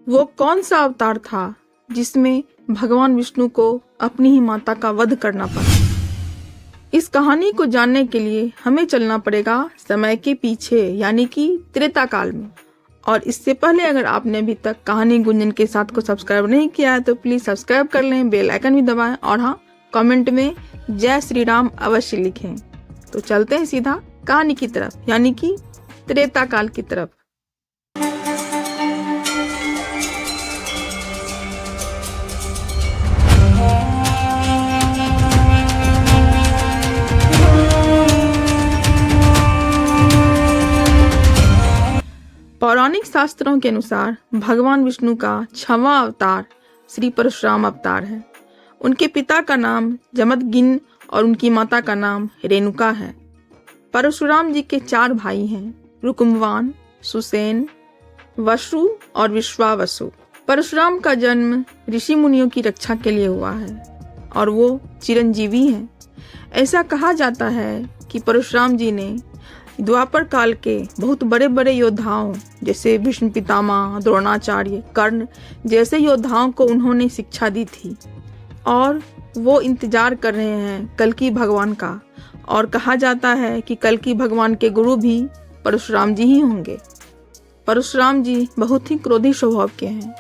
वो कौन सा अवतार था जिसमें भगवान विष्णु को अपनी ही माता का वध करना पड़ा। इस कहानी को जानने के लिए हमें चलना पड़ेगा समय के पीछे, यानी कि त्रेता काल में। और इससे पहले अगर आपने अभी तक कहानी गुंजन के साथ को सब्सक्राइब नहीं किया है तो प्लीज सब्सक्राइब कर लें, बेल आइकन भी दबाएं और हाँ, कमेंट में जय श्री राम अवश्य लिखें। तो चलते हैं सीधा कहानी की तरफ, यानी कि त्रेता काल की तरफ। पौराणिक शास्त्रों के अनुसार भगवान विष्णु का 6वां अवतार श्री परशुराम अवतार है। उनके पिता का नाम जमदग्नि और उनकी माता का नाम रेणुका है। परशुराम जी के 4 भाई हैं, रुकुमवान, सुसेन, वसु और विश्वावसु। परशुराम का जन्म ऋषि मुनियों की रक्षा के लिए हुआ है और वो चिरंजीवी हैं। ऐसा कहा जाता है कि परशुराम जी ने द्वापर काल के बहुत बड़े बड़े योद्धाओं जैसे भीष्म पितामह, द्रोणाचार्य, कर्ण जैसे योद्धाओं को उन्होंने शिक्षा दी थी और वो इंतजार कर रहे हैं कल्कि भगवान का। और कहा जाता है कि कल्कि भगवान के गुरु भी परशुराम जी ही होंगे। परशुराम जी बहुत ही क्रोधी स्वभाव के हैं।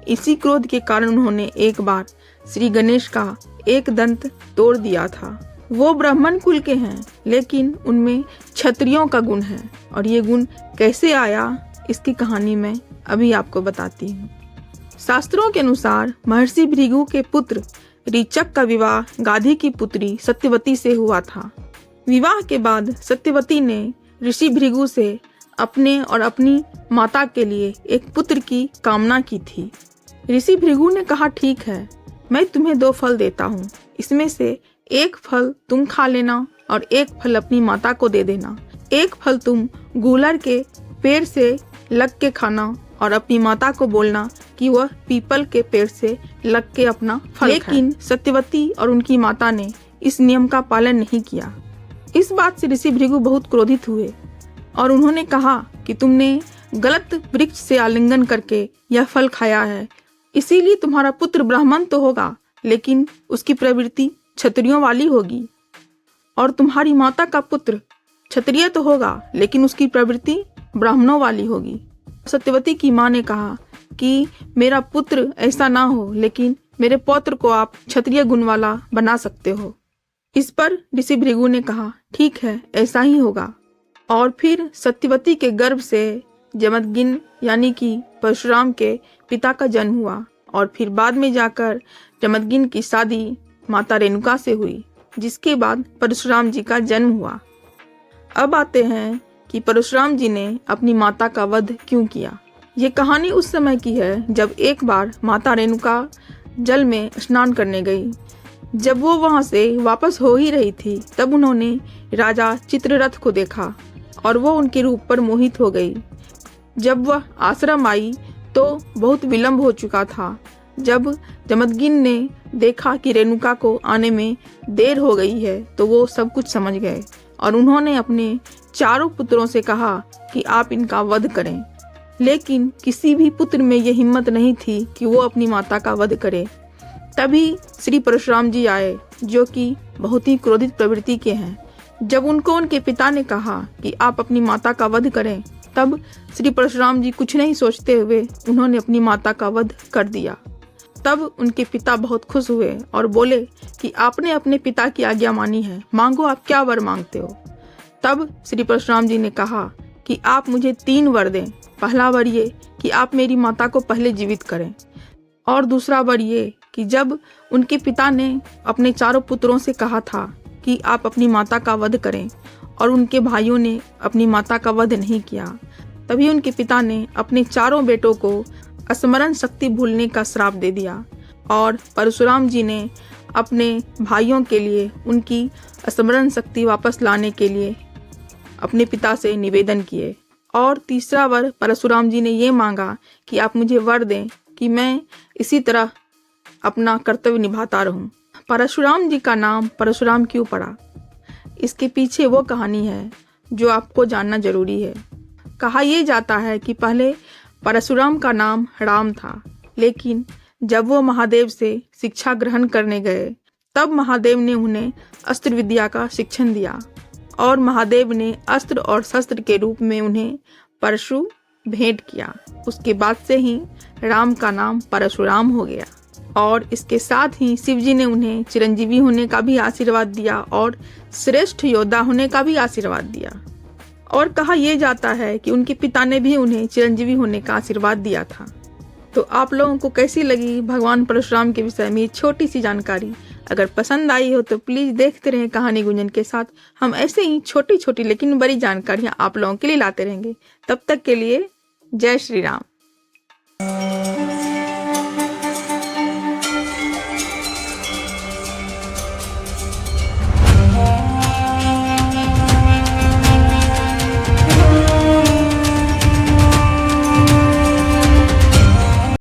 इसी क्रोध के कारण उन्होंने एक बार श्री गणेश का एक दंत तोड़ दिया था। वो ब्राह्मण कुल के हैं, लेकिन उनमें क्षत्रियों का गुण है और ये गुण कैसे आया इसकी कहानी मैं अभी आपको बताती हूँ। शास्त्रों के अनुसार महर्षि भृगु के पुत्र ऋचक का विवाह गाधी की पुत्री सत्यवती से हुआ था। विवाह के बाद सत्यवती ने ऋषि भृगु से अपने और अपनी माता के लिए एक पुत्र की कामना की थी। ऋषि भृगु ने कहा, ठीक है, मैं तुम्हें 2 फल देता हूँ, इसमें से एक फल तुम खा लेना और एक फल अपनी माता को दे देना। एक फल तुम गूलर के पेड़ से लग के खाना और अपनी माता को बोलना कि वह पीपल के पेड़ से लग के अपना फल। लेकिन सत्यवती और उनकी माता ने इस नियम का पालन नहीं किया। इस बात से ऋषि भृगु बहुत क्रोधित हुए और उन्होंने कहा कि तुमने गलत वृक्ष से आलिंगन करके यह फल खाया है, इसीलिए तुम्हारा पुत्र ब्राह्मण तो होगा लेकिन उसकी प्रवृत्ति क्षत्रियों वाली होगी, और तुम्हारी माता का पुत्र क्षत्रिय तो होगा लेकिन उसकी प्रवृत्ति ब्राह्मणों वाली होगी। सत्यवती की माँ ने कहा कि मेरा पुत्र ऐसा ना हो, लेकिन मेरे पौत्र को आप क्षत्रिय गुण वाला बना सकते हो। इस पर ऋषि भृगु ने कहा, ठीक है, ऐसा ही होगा। और फिर सत्यवती के गर्भ से जमदग्नि यानी कि परशुराम के पिता का जन्म हुआ और फिर बाद में जाकर जमदग्नि की शादी माता रेणुका से हुई, जिसके बाद परशुराम जी का जन्म हुआ। अब आते हैं कि परशुराम जी ने अपनी माता का वध क्यों किया। ये कहानी उस समय की है जब एक बार माता रेणुका जल में स्नान करने गई। जब वो वहां से वापस हो ही रही थी तब उन्होंने राजा चित्ररथ को देखा और वो उनके रूप पर मोहित हो गई। जब वह आश्रम आई तो बहुत विलंब हो चुका था। जब जमदग्नि ने देखा कि रेणुका को आने में देर हो गई है तो वो सब कुछ समझ गए और उन्होंने अपने 4 पुत्रों से कहा कि आप इनका वध करें। लेकिन किसी भी पुत्र में यह हिम्मत नहीं थी कि वो अपनी माता का वध करे। तभी श्री परशुराम जी आए, जो कि बहुत ही क्रोधित प्रवृत्ति के हैं। जब उनको उनके पिता ने कहा कि आप अपनी माता का वध करें, तब श्री परशुराम जी कुछ नहीं सोचते हुए उन्होंने अपनी माता का वध कर दिया। तब उनके पिता बहुत खुश हुए और बोले कि आपने अपने पिता की आज्ञा मानी है, मांगो, आप क्या वर मांगते हो। तब श्री परशुराम जी ने कहा कि आप मुझे 3 वर दें। पहला वर ये कि आप मेरी माता को पहले जीवित करें, और दूसरा वर ये कि जब उनके पिता ने अपने 4 पुत्रों से कहा था कि आप अपनी माता का वध करें और उनके भाइयों ने अपनी माता का वध नहीं किया, तभी उनके पिता ने अपने 4 बेटों को स्मरण शक्ति भूलने का श्राप दे दिया और परशुराम जी ने अपने भाइयों के लिए उनकी स्मरण शक्ति वापस लाने के लिए अपने पिता से निवेदन किए। और तीसरा वर परशुराम जी ने ये मांगा कि आप मुझे वर दें कि मैं इसी तरह अपना कर्तव्य निभाता रहूं। परशुराम जी का नाम परशुराम क्यों पड़ा, इसके पीछे वो कहानी है जो आपको जानना जरूरी है। कहा यह जाता है कि पहले परशुराम का नाम राम था, लेकिन जब वो महादेव से शिक्षा ग्रहण करने गए तब महादेव ने उन्हें अस्त्र विद्या का शिक्षण दिया और महादेव ने अस्त्र और शस्त्र के रूप में उन्हें परशु भेंट किया। उसके बाद से ही राम का नाम परशुराम हो गया और इसके साथ ही शिव जी ने उन्हें चिरंजीवी होने का भी आशीर्वाद दिया और श्रेष्ठ योद्धा होने का भी आशीर्वाद दिया। और कहा यह जाता है कि उनके पिता ने भी उन्हें चिरंजीवी होने का आशीर्वाद दिया था। तो आप लोगों को कैसी लगी भगवान परशुराम के विषय में छोटी सी जानकारी? अगर पसंद आई हो तो प्लीज़ देखते रहें कहानी गुंजन के साथ। हम ऐसे ही छोटी छोटी लेकिन बड़ी जानकारियाँ आप लोगों के लिए लाते रहेंगे। तब तक के लिए जय श्री राम।